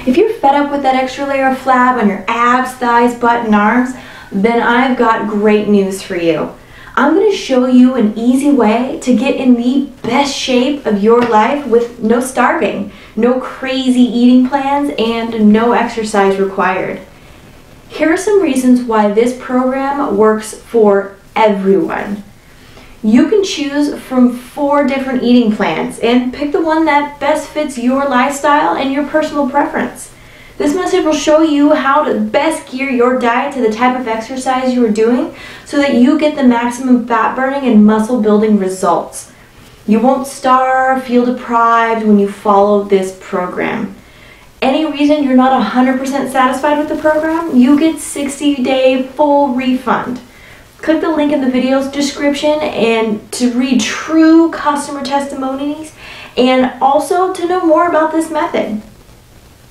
If you're fed up with that extra layer of flab on your abs, thighs, butt, and arms, then I've got great news for you. I'm going to show you an easy way to get in the best shape of your life with no starving, no crazy eating plans, and no exercise required. Here are some reasons why this program works for everyone. You can choose from 4 different eating plans and pick the one that best fits your lifestyle and your personal preference. This message will show you how to best gear your diet to the type of exercise you are doing so that you get the maximum fat burning and muscle building results. You won't starve, feel deprived when you follow this program. Any reason you're not 100% satisfied with the program, you get 60-day full refund. Click the link in the video's description and to read true customer testimonies and also to know more about this method.